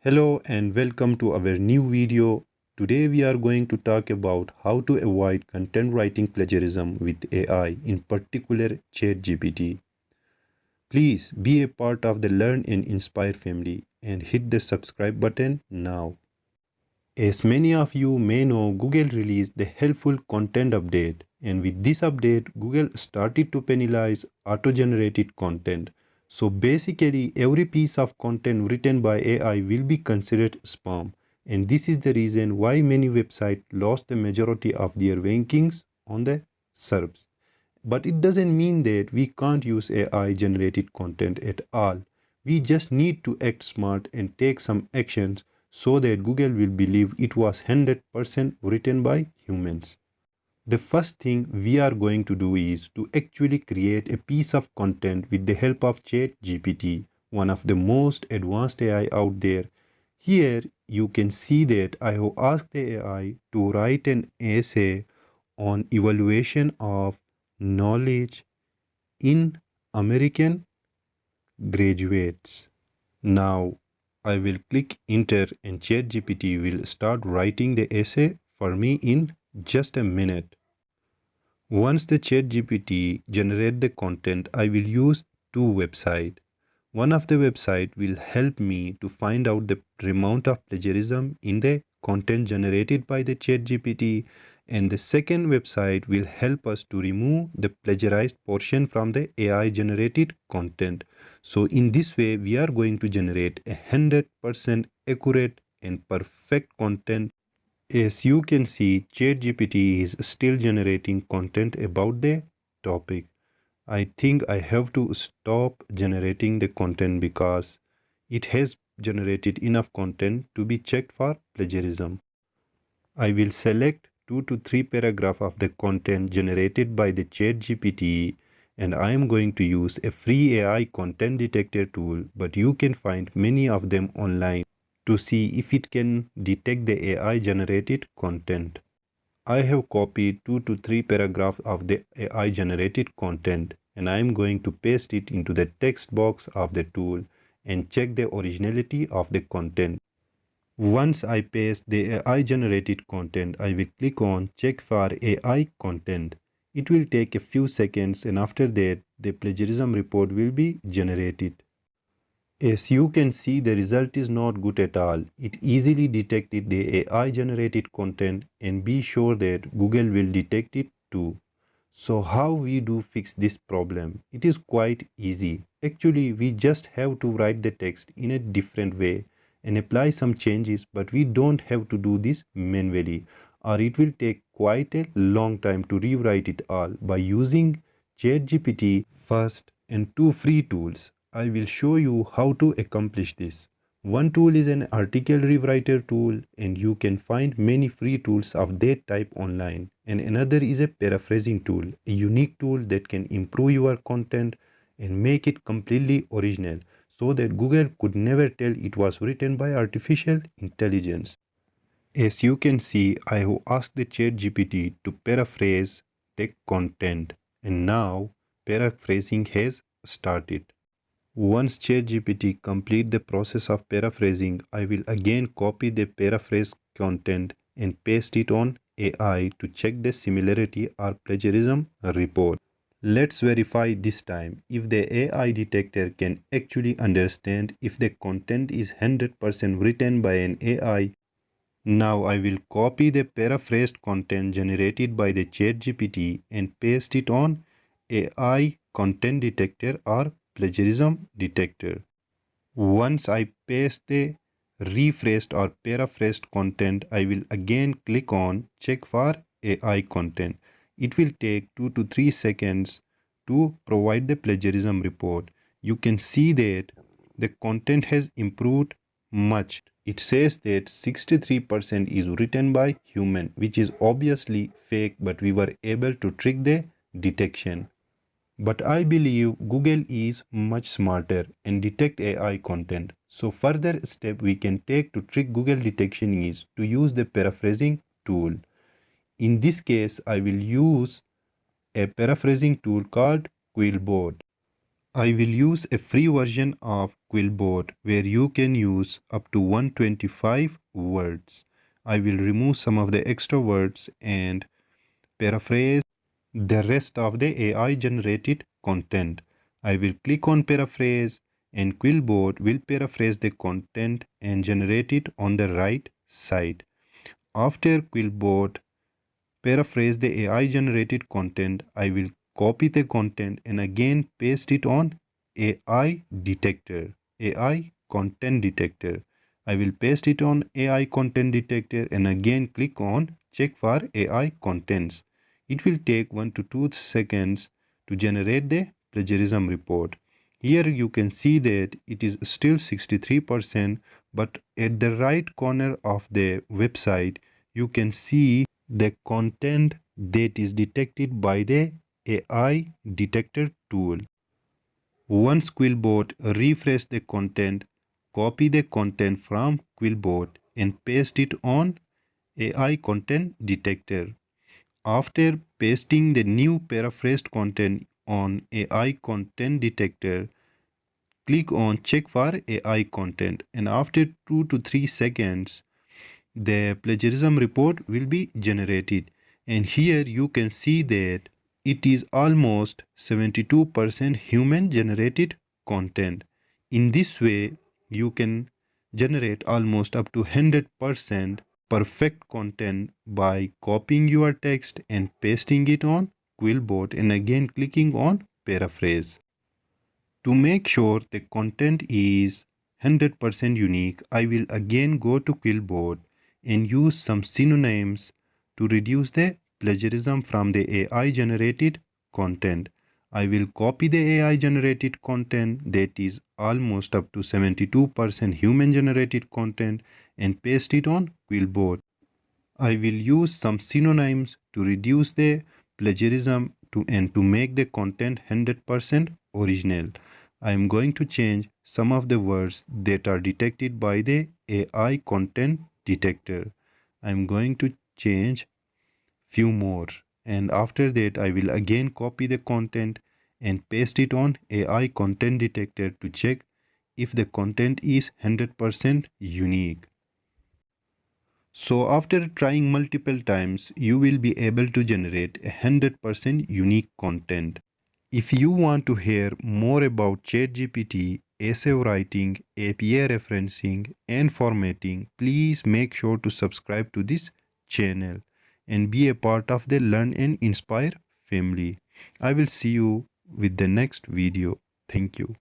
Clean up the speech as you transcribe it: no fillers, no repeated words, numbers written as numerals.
Hello and welcome to our new video. Today we are going to talk about how to avoid content writing plagiarism with AI, in particular ChatGPT. Please be a part of the Learn and Inspire family and hit the subscribe button now. As many of you may know, Google released the helpful content update, and with this update, Google started to penalize auto-generated content. So basically, every piece of content written by AI will be considered spam, and this is the reason why many websites lost the majority of their rankings on the SERPs. But it doesn't mean that we can't use AI generated content at all. We just need to act smart and take some actions so that Google will believe it was 100% written by humans. The first thing we are going to do is to actually create a piece of content with the help of ChatGPT, one of the most advanced AI out there. Here you can see that I have asked the AI to write an essay on evaluation of knowledge in American graduates. Now I will click enter and ChatGPT will start writing the essay for me in just a minute. Once the ChatGPT generate the content, I will use two websites. One of the website will help me to find out the amount of plagiarism in the content generated by the ChatGPT, and the second website will help us to remove the plagiarized portion from the AI generated content. So in this way, we are going to generate 100% accurate and perfect content. As you can see, ChatGPT is still generating content about the topic. I think I have to stop generating the content because it has generated enough content to be checked for plagiarism. I will select 2 to 3 paragraphs of the content generated by the ChatGPT, and I am going to use a free AI content detector tool, but you can find many of them online to see if it can detect the AI generated content. I have copied 2 to 3 paragraphs of the AI generated content, and I am going to paste it into the text box of the tool and check the originality of the content. Once I paste the AI generated content, I will click on check for AI content. It will take a few seconds, and after that the plagiarism report will be generated. As you can see, the result is not good at all. It easily detected the AI generated content, and be sure that Google will detect it too. So how we do fix this problem? It is quite easy. Actually, we just have to write the text in a different way and apply some changes, but we don't have to do this manually, or it will take quite a long time to rewrite it all by using ChatGPT first and two free tools. I will show you how to accomplish this. One tool is an article rewriter tool, and you can find many free tools of that type online. And another is a paraphrasing tool, a unique tool that can improve your content and make it completely original so that Google could never tell it was written by artificial intelligence. As you can see, I have asked the ChatGPT to paraphrase the content, and now paraphrasing has started. Once ChatGPT complete the process of paraphrasing, I will again copy the paraphrase content and paste it on AI to check the similarity or plagiarism report. Let's verify this time if the AI detector can actually understand if the content is 100% written by an AI. Now I will copy the paraphrased content generated by the ChatGPT and paste it on AI content detector or plagiarism detector. Once I paste the rephrased or paraphrased content, I will again click on check for AI content. It will take 2 to 3 seconds to provide the plagiarism report. You can see that the content has improved much. It says that 63% is written by human, which is obviously fake, but we were able to trick the detection. But I believe Google is much smarter and detect AI content. So further step we can take to trick Google detection is to use the paraphrasing tool. In this case, I will use a paraphrasing tool called QuillBot. I will use a free version of QuillBot where you can use up to 125 words. I will remove some of the extra words and paraphrase the rest of the AI generated content. I will click on paraphrase and QuillBot will paraphrase the content and generate it on the right side. After QuillBot paraphrase the AI generated content, I will copy the content and again paste it on AI detector, AI content detector. I will paste it on AI content detector and again click on check for AI contents. It will take 1 to 2 seconds to generate the plagiarism report. Here you can see that it is still 63%, but at the right corner of the website, you can see the content that is detected by the AI detector tool. Once QuillBot refresh the content, copy the content from QuillBot and paste it on AI content detector. After pasting the new paraphrased content on AI content detector, click on check for AI content and after 2 to 3 seconds, the plagiarism report will be generated, and here you can see that it is almost 72% human generated content. In this way you can generate almost up to 100% perfect content by copying your text and pasting it on QuillBot and again clicking on paraphrase. To make sure the content is 100% unique, I will again go to QuillBot and use some synonyms to reduce the plagiarism from the AI generated content. I will copy the AI generated content that is almost up to 72% human generated content and paste it on QuillBot. I will use some synonyms to reduce the plagiarism to make the content 100% original. I am going to change some of the words that are detected by the AI content detector. I am going to change few more, and after that I will again copy the content and paste it on AI content detector to check if the content is 100% unique. So after trying multiple times, you will be able to generate 100% unique content. If you want to hear more about ChatGPT, essay writing, API referencing, and formatting, please make sure to subscribe to this channel and be a part of the Learn and Inspire family. I will see you with the next video. Thank you.